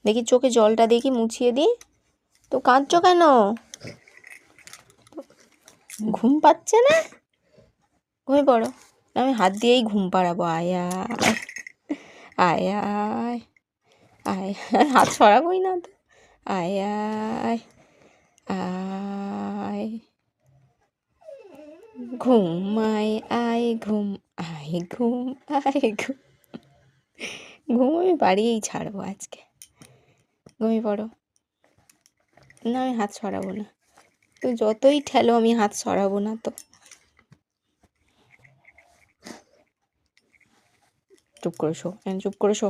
দেখি চোখে জলটা দেখি মুছিয়ে দিই। তো কাঁদছো কেন? ঘুম পাচ্ছে না? ঘুমিয়ে পড়ো। আমি হাত দিয়েই ঘুম পাড়াবো। আয় আয় আয় আয়, হাত সরাবোই না তো। আয় আয় আয়, ঘুমায় আয় ঘুম, আয় ঘুম, আয় ঘুম। ঘুম আমি বাড়িয়েই ছাড়বো আজকে। ঘুমিয়ে পড়ো। না আমি হাত সরাবো না, তুই যতই ঠেলো আমি হাত সরাবো না তো। চুপ করে শো, চুপ করে শো।